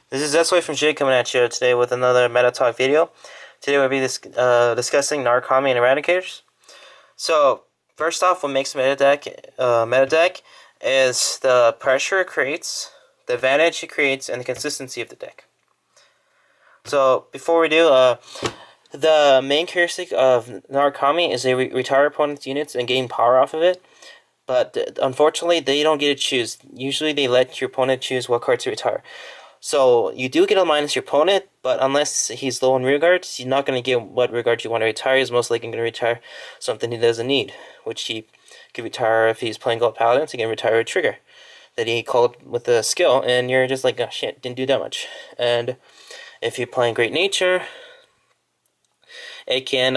This is SY from ShiGig coming at you today with another Meta Talk video. Today we'll be discussing Narukami and Eradicators. So, first off, what makes meta deck is the pressure it creates, the advantage it creates, and the consistency of the deck. So, before we do, the main characteristic of Narukami is they retire opponent's units and gain power off of it. But unfortunately, they don't get to choose. Usually, they let your opponent choose what card to retire. So you do get a minus your opponent, but unless he's low on rear guards, you're not going to get what rear guard you want to retire. He's most likely going to retire something he doesn't need, which he could retire if he's playing Gold Paladins. He can retire a trigger that he called with a skill, and you're just like, oh shit, didn't do that much. And if you're playing Great Nature, it can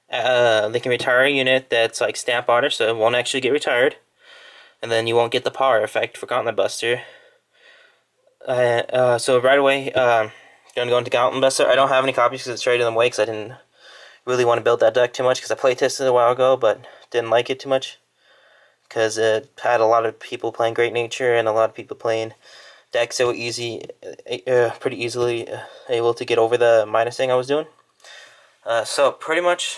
they can retire a unit that's like stamp order, so it won't actually get retired, and then you won't get the power effect for Gauntlet Buster. So right away, gonna go into Gauntlet Buster. I don't have any copies because it's traded them away because I didn't really want to build that deck too much because I playtested it a while ago, but didn't like it too much because it had a lot of people playing Great Nature and a lot of people playing decks that were pretty easily able to get over the minusing I was doing. So pretty much,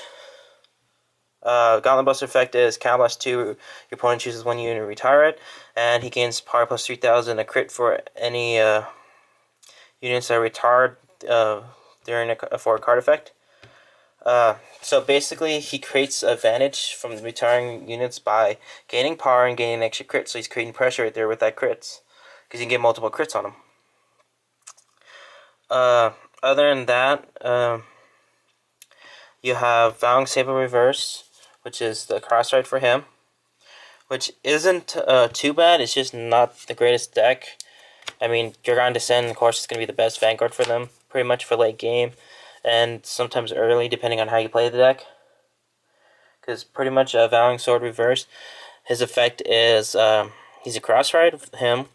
Gauntlet Buster effect is Counter Blast 2, your opponent chooses one unit to retire it, and he gains power plus 3,000, a crit for any units that are retired during for a card effect. So basically, he creates advantage from the retiring units by gaining power and gaining extra crits, so he's creating pressure right there with that crits, because you can get multiple crits on him. Other than that, you have Vowing Saber Reverse, which is the cross ride for him, which isn't too bad. It's just not the greatest deck. I mean, Dragon Descent, of course, is going to be the best Vanguard for them, pretty much for late game, and sometimes early, depending on how you play the deck. Because pretty much Vowing Sword Reverse, his effect is he's a cross ride with him.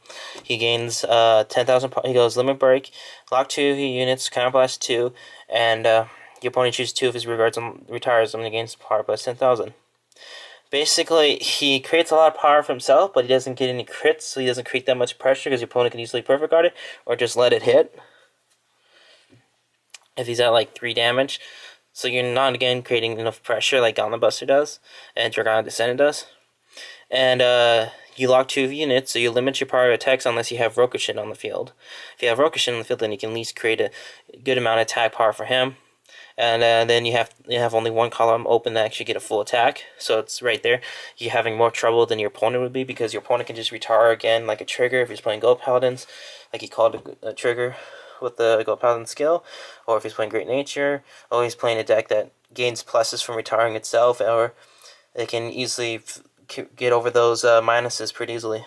He gains 10,000. He goes Limit Break, lock 2 units, Counter Blast 2, and your opponent chooses 2 of his rear guards and retires them and gains power plus 10,000. Basically, he creates a lot of power for himself, but he doesn't get any crits, so he doesn't create that much pressure because your opponent can easily perfect guard it or just let it hit if he's at like 3 damage. So you're not again creating enough pressure like Gauntlet Buster does and Dragon Descendant does. And you lock 2 units, so you limit your power attacks unless you have Rokushin on the field. If you have Rokushin on the field, then you can at least create a good amount of attack power for him. And then you have only one column open to actually get a full attack, so it's right there. You're having more trouble than your opponent would be because your opponent can just retire again like a trigger if he's playing Gold Paladins, like he called a trigger with the Gold Paladin skill, or if he's playing Great Nature, or he's playing a deck that gains pluses from retiring itself, or it can easily get over those minuses pretty easily.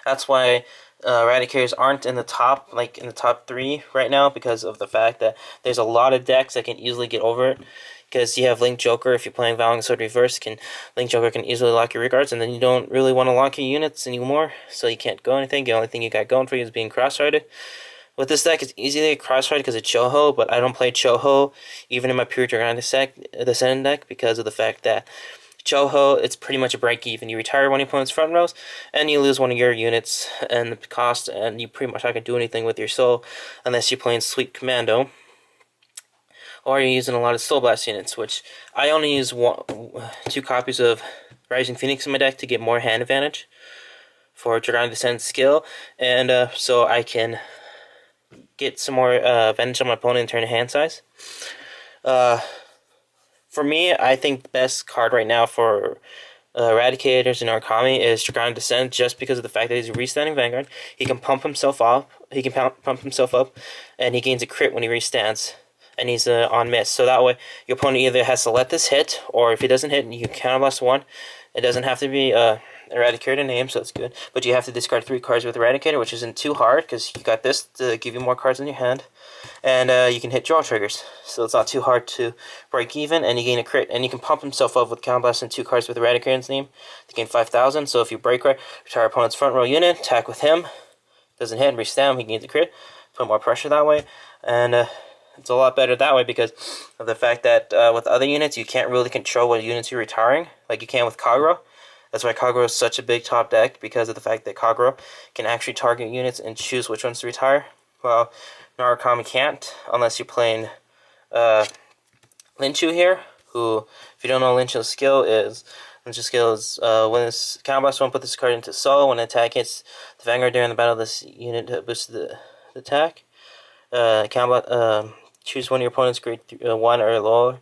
That's why Eradicators aren't in the top 3 right now, because of the fact that there's a lot of decks that can easily get over it. Because you have Link Joker, if you're playing Vowing Sword Reverse, Link Joker can easily lock your rear guards, and then you don't really want to lock your units anymore, so you can't go anything. The only thing you got going for you is being cross-rided. With this deck, it's easy to get cross-rided because of Choho, but I don't play Choho even in my pure Dragon Descendant deck because of the fact that Choho, it's pretty much a break even. You retire one of your opponent's front rows, and you lose one of your units and the cost, and you pretty much not going to do anything with your soul unless you're playing Sweet Commando, or you're using a lot of Soul Blast units, which I only use 2 copies of Rising Phoenix in my deck to get more hand advantage for Dragon Descent skill, and so I can get some more advantage on my opponent in turn of hand size. For me, I think the best card right now for Eradicators and Narukami is Dragon Descent, just because of the fact that he's a restanding Vanguard. He can pump himself up. And he gains a crit when he restands, and he's on miss. So that way, your opponent either has to let this hit, or if he doesn't hit, you can Counter Blast 1. It doesn't have to be Eradicator name, so it's good. But you have to discard 3 cards with Eradicator, which isn't too hard, because you got this to give you more cards in your hand. And you can hit draw triggers, so it's not too hard to break even, and you gain a crit. And you can pump himself up with Counter Blast and 2 cards with Eradicator's name to gain 5,000. So if you break right, retire opponent's front row unit, attack with him, doesn't hit, restand, he gains a crit, put more pressure that way. And it's a lot better that way because of the fact that with other units, you can't really control what units you're retiring, like you can with Kagura. That's why Kagero is such a big top deck, because of the fact that Kagero can actually target units and choose which ones to retire. Well, Narukami can't, unless you're playing Linchu here, who, if you don't know Linchu's skill is, when this Counterblast won't put this card into solo. When an attack hits the Vanguard during the battle, this unit boosts the attack. Choose one of your opponent's grade 1 or lower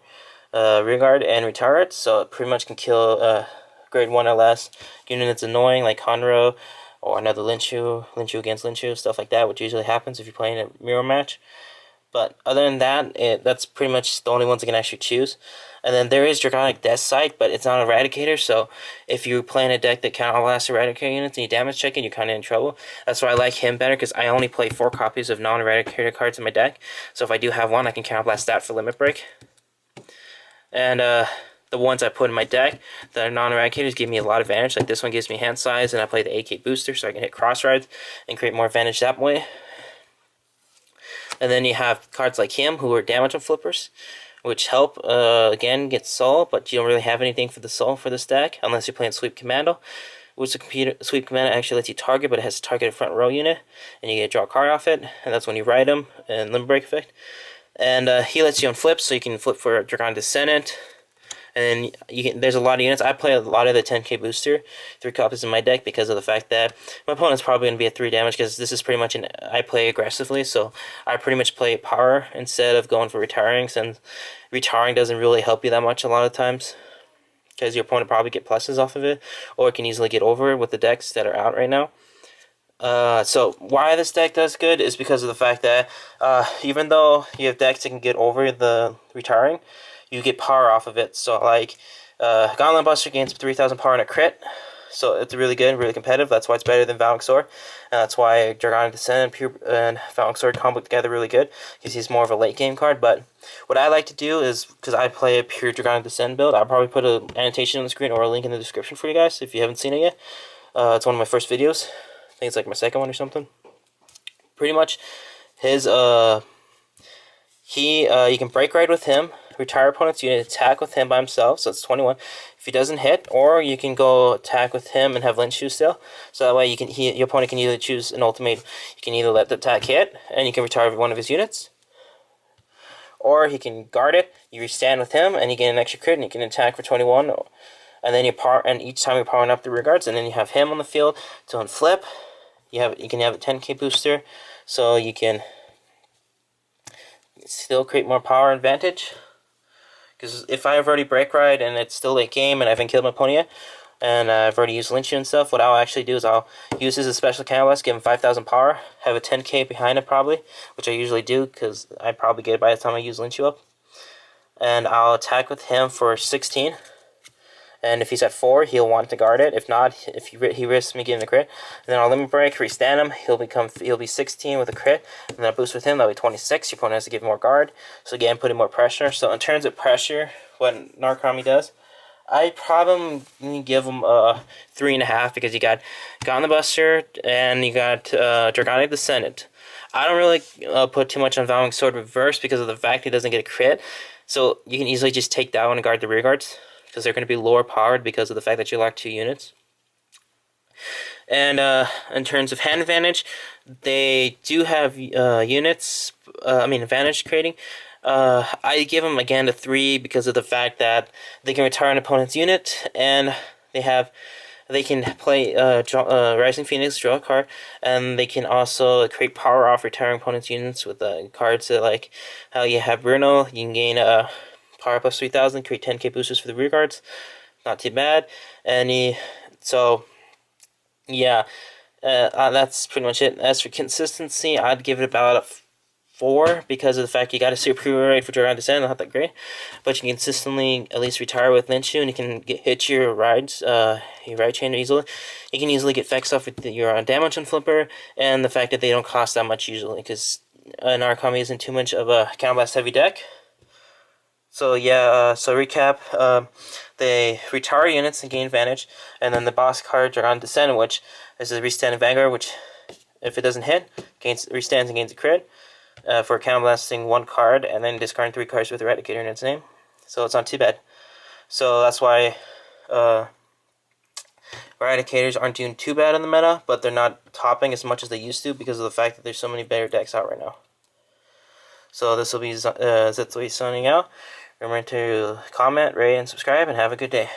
rearguard and retire it. So it pretty much can kill grade 1 or less unit that's annoying, like Conro or another Linchu against Linchu, stuff like that, which usually happens if you're playing a mirror match. But other than that, that's pretty much the only ones I can actually choose. And then there is Draconic Death Sight, but it's not Eradicator, so if you're playing a deck that counterlasts Eradicator units and you damage check it, you're kind of in trouble. That's why I like him better, because I only play 4 copies of non-Eradicator cards in my deck. So if I do have one, I can counterblast that for Limit Break. And the ones I put in my deck that are non-Eradicators give me a lot of advantage. Like this one gives me hand size, and I play the AK booster, so I can hit cross rides and create more advantage that way. And then you have cards like him, who are damage on flippers, which help, again, get soul, but you don't really have anything for the soul for this deck, unless you're playing Sweep Commando, which Sweep Commando actually lets you target, but it has to target a front row unit, and you get to draw a card off it, and that's when you ride him, and Limit Break effect. And he lets you on flips, so you can flip for Draconic Descendant. And then there's a lot of units. I play a lot of the 10k booster, 3 copies in my deck, because of the fact that my opponent's probably going to be at 3 damage, because this is pretty much I play aggressively, so I pretty much play power instead of going for retiring, since retiring doesn't really help you that much a lot of times, because your opponent probably get pluses off of it, or can easily get over it with the decks that are out right now. So why this deck does good is because of the fact that even though you have decks that can get over the retiring, you get power off of it. So like Gauntlet Buster gains 3,000 power in a crit, so it's really good, really competitive. That's why it's better than Valiant Sword, and that's why Draconic Descent and Valiant Sword combo together really good, because he's more of a late game card. But what I like to do is, because I play a pure Draconic Descent build, I'll probably put an annotation on the screen or a link in the description for you guys if you haven't seen it yet. It's one of my first videos. I think it's like my second one or something. Pretty much his you can break ride with him, retire opponent's unit, attack with him by himself, so it's 21 if he doesn't hit, or you can go attack with him and have Linchu still, so that way your opponent can either choose an ultimate. You can either let the attack hit and you can retire one of his units, or he can guard it, you restand with him and you get an extra crit and you can attack for 21, and then each time you're powering up the rear guards, and then you have him on the field to unflip. You can have a 10k booster, so you can still create more power advantage. Because if I've already break ride and it's still late game and I haven't killed my opponent yet, and I've already used Lynch and stuff, what I'll actually do is I'll use this as a special catalyst, give him 5,000 power, have a 10k behind it probably, which I usually do because I probably get it by the time I use Lynch up. And I'll attack with him for 16. And if he's at 4, he'll want to guard it. If not, if he risks me getting a crit, and then I'll Limit Break, restand him. He'll be 16 with a crit, and then I'll boost with him. That'll be 26. Your opponent has to give more guard. So again, putting more pressure. So in terms of pressure, what Narukami does, I probably give him 3.5, because you got Gauntlet Buster and you got Draconic Descendant. I don't really put too much on Valiant Sword Reverse because of the fact he doesn't get a crit. So you can easily just take that one and guard the rear guards, because they're going to be lower powered because of the fact that you lock 2 units. And in terms of hand advantage, they do have advantage creating. I give them again a 3 because of the fact that they can retire an opponent's unit, and they can play Rising Phoenix, draw a card, and they can also create power off retiring opponent's units with cards that, like how you have Bruno, you can gain power plus 3,000, create 10k boosters for the rear guards. Not too bad. That's pretty much it. As for consistency, I'd give it about a 4, because of the fact you got a superior rate for Draconic Descent, not that great, but you can consistently at least retire with Linchu, and you can hit your rides, your ride chain easily. You can easily get effects off with your damage on flipper, and the fact that they don't cost that much usually, because Narukami isn't too much of a counterblast heavy deck. So recap, they retire units and gain advantage, and then the boss card Draconic Descent, which is a restand Vanguard, which if it doesn't hit, restands and gains a crit, for counterblasting 1 card, and then discarding 3 cards with Eradicator in its name. So it's not too bad. So that's why Eradicators aren't doing too bad in the meta, but they're not topping as much as they used to because of the fact that there's so many better decks out right now. So this will be Zitsui signing out. Remember to comment, rate, and subscribe, and have a good day.